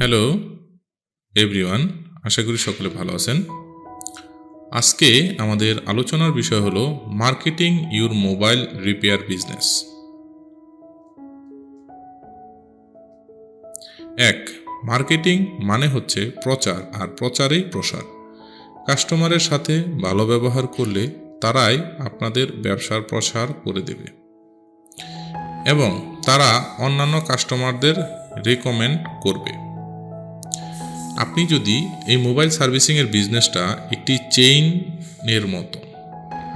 Hello everyone, আশা করি সকলে ভালো আছেন। আজকে আমাদের আলোচনার বিষয় হলো marketing your mobile repair business. 1. Marketing মানে হচ্ছে প্রচার, আর প্রচারেই প্রসার। কাস্টমারের সাথে ভালো ব্যবহার করলে তারাই আপনাদের ব্যবসার প্রসার করে দেবে এবং তারা অন্যান্য কাস্টমারদের রেকমেন্ড করবে। আপনি যদি এই মোবাইল সার্ভিসিংয়ের বিজনেসটা একটি চেইনের মতো,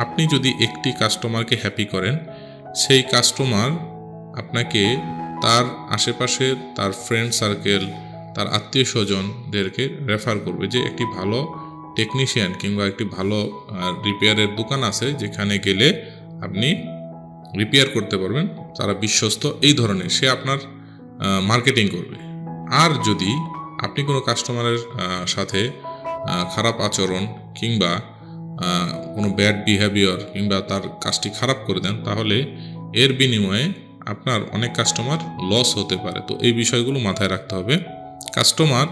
আপনি যদি একটি কাস্টমারকে হ্যাপি করেন, সেই কাস্টমার আপনাকে তার আশেপাশে তার ফ্রেন্ড সার্কেল, তার আত্মীয় স্বজনদেরকে রেফার করবে যে একটি ভালো টেকনিশিয়ান কিংবা একটি ভালো রিপেয়ারের দোকান আছে যেখানে গেলে আপনি রিপেয়ার করতে পারবেন, তারা বিশ্বস্ত, এই ধরনের সে আপনার মার্কেটিং করবে। আর যদি আপনি কোনো কাস্টমারের সাথে খারাপ আচরণ কিংবা কোনো ব্যাড বিহেভিয়ার কিংবা তার কাজটি খারাপ করে দেন, তাহলে এর বিনিময়ে আপনার অনেক কাস্টমার লস হতে পারে। তো এই বিষয়গুলো মাথায় রাখতে হবে। কাস্টমার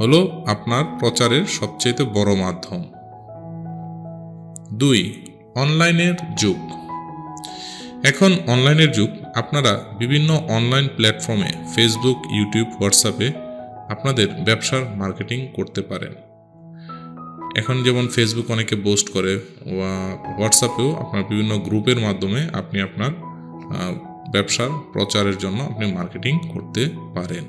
হলো আপনার প্রচারের সবচেয়ে বড় মাধ্যম। 2. অনলাইনের যুগ। এখন অনলাইনের যুগ। আপনারা বিভিন্ন অনলাইন প্ল্যাটফর্মে ফেসবুক, ইউটিউব, হোয়াটসঅ্যাপে আপনাদের ব্যবসার মার্কেটিং করতে পারেন। এখন যেমন ফেসবুক অনেকে পোস্ট করে, হোয়াটসঅ্যাপেও আপনার বিভিন্ন গ্রুপের মাধ্যমে আপনি আপনার ব্যবসার প্রচারের জন্য আপনি মার্কেটিং করতে পারেন।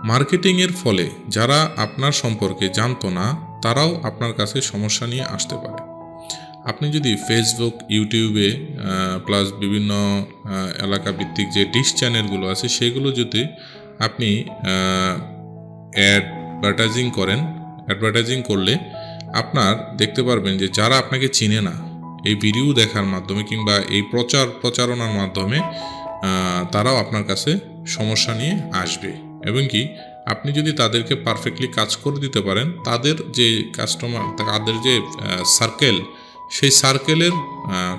মার্কেটিংয়ের ফলে যারা আপনার সম্পর্কে জানতো না, তারাও আপনার কাছে সমস্যা নিয়ে আসতে পারে। আপনি যদি ফেসবুক, ইউটিউবে প্লাস বিভিন্ন এলাকা ভিত্তিক যে ডিশ চ্যানেলগুলো আছে সেগুলো যদি আপনি অ্যাডভার্টাইজিং করলে আপনার দেখতে পারবেন যে যারা আপনাকে চিনে না, এই ভিডিও দেখার মাধ্যমে কিংবা এই প্রচারণার মাধ্যমে তারাও আপনার কাছে সমস্যা নিয়ে আসবে। এবং কি আপনি যদি তাদেরকে পারফেক্টলি কাজ করে দিতে পারেন, তাদের যে কাস্টমার, তাদের যে সার্কেল, সেই সার্কেলের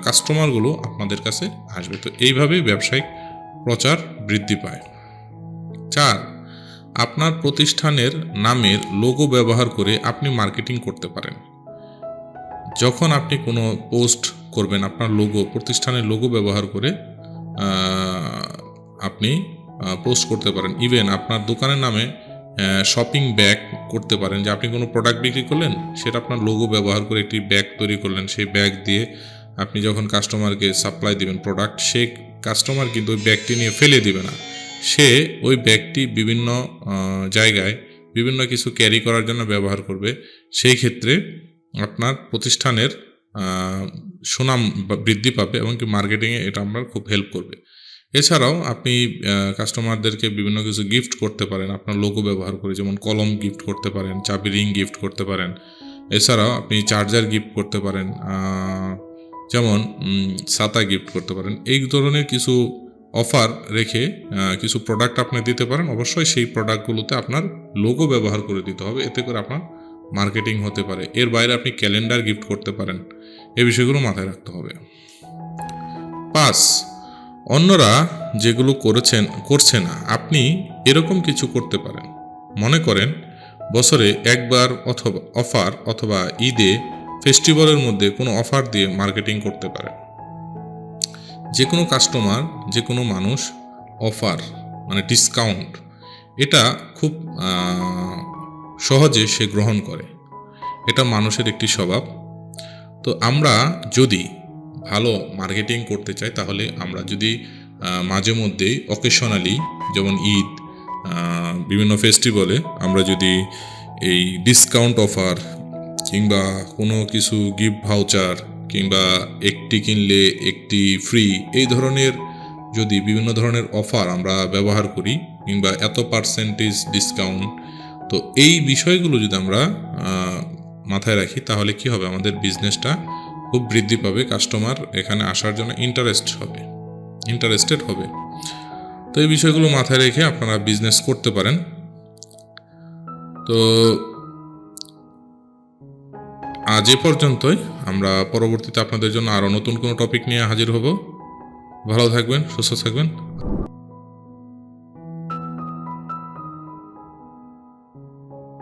কাস্টমারগুলো আপনাদের কাছে আসবে। তো এইভাবেই ব্যবসায়িক প্রচার বৃদ্ধি পায়। 4. আপনার প্রতিষ্ঠানের নামের লোগো ব্যবহার করে আপনি মার্কেটিং করতে পারেন। যখন আপনি কোনো পোস্ট করবেন, আপনার লোগো, প্রতিষ্ঠানের লোগো ব্যবহার করে আপনি পোস্ট করতে পারেন। ইভেন আপনার দোকানের নামে শপিং ব্যাগ করতে পারেন, যে আপনি কোনো প্রোডাক্ট বিক্রি করলেন, সেটা আপনার লোগো ব্যবহার করে একটি ব্যাগ তৈরি করলেন। সেই ব্যাগ দিয়ে আপনি যখন কাস্টমারকে সাপ্লাই দিবেন প্রোডাক্ট, সে কাস্টমার কিন্তু ওই ব্যাগটি নিয়ে ফেলে দিবে না, সে ওই ব্যাগটি বিভিন্ন জায়গায় বিভিন্ন কিছু ক্যারি করার জন্য ব্যবহার করবে। সেই ক্ষেত্রে আপনার প্রতিষ্ঠানের সুনাম বৃদ্ধি পাবে এবং কি মার্কেটিংয়ে এটা আপনার খুব হেল্প করবে। এছাড়াও আপনি কাস্টমারদেরকে বিভিন্ন কিছু গিফট করতে পারেন আপনার লোগো ব্যবহার করে, যেমন কলম গিফট করতে পারেন, চাবি রিং গিফট করতে পারেন। এছাড়াও আপনি চার্জার গিফট করতে পারেন, যেমন ছাতা গিফট করতে পারেন। এই ধরনের কিছু অফার রেখে কিছু প্রোডাক্ট আপনি দিতে পারেন। অবশ্যই সেই প্রোডাক্টগুলোতে আপনার লোগো ব্যবহার করে দিতে হবে, এতে করে আপনার মার্কেটিং হতে পারে। এর বাইরে আপনি ক্যালেন্ডার গিফট করতে পারেন। এই বিষয়গুলো মাথায় রাখতে হবে। 5. অন্যরা যেগুলো করছে না, আপনি এরকম কিছু করতে পারেন। মনে করেন বছরে একবার অথবা ঈদে, ফেস্টিভ্যালের মধ্যে কোনো অফার দিয়ে মার্কেটিং করতে পারেন। যে কোনো কাস্টমার, যে কোনো মানুষ অফার মানে ডিসকাউন্ট, এটা খুব সহজে সে গ্রহণ করে। এটা মানুষের একটি স্বভাব। তো আমরা যদি ভালো মার্কেটিং করতে চাই, তাহলে আমরা যদি মাঝে মধ্যেই অকেশনালি, যেমন ঈদ, বিভিন্ন ফেস্টিভ্যালে আমরা যদি এই ডিসকাউন্ট অফার কিংবা কোনো কিছু গিফট ভাউচার কিংবা একটি কিনলে একটি ফ্রি, এই ধরনের যদি বিভিন্ন ধরনের অফার আমরা ব্যবহার করি কিংবা এত পার্সেন্টেজ ডিসকাউন্ট, তো এই বিষয়গুলো যদি আমরা মাথায় রাখি, তাহলে কি হবে, আমাদের বিজনেসটা খুব বৃদ্ধি পাবে। কাস্টমার এখানে আসার জন্য ইন্টারেস্টেড হবে। তো এই বিষয়গুলো মাথায় রেখে আপনারা বিজনেস করতে পারেন। তো আজ এ পর্যন্তই। আমরা পরবর্তীতে আপনাদের জন্য আরও নতুন কোনো টপিক নিয়ে হাজির হব। ভালো থাকবেন, সুস্থ থাকবেন।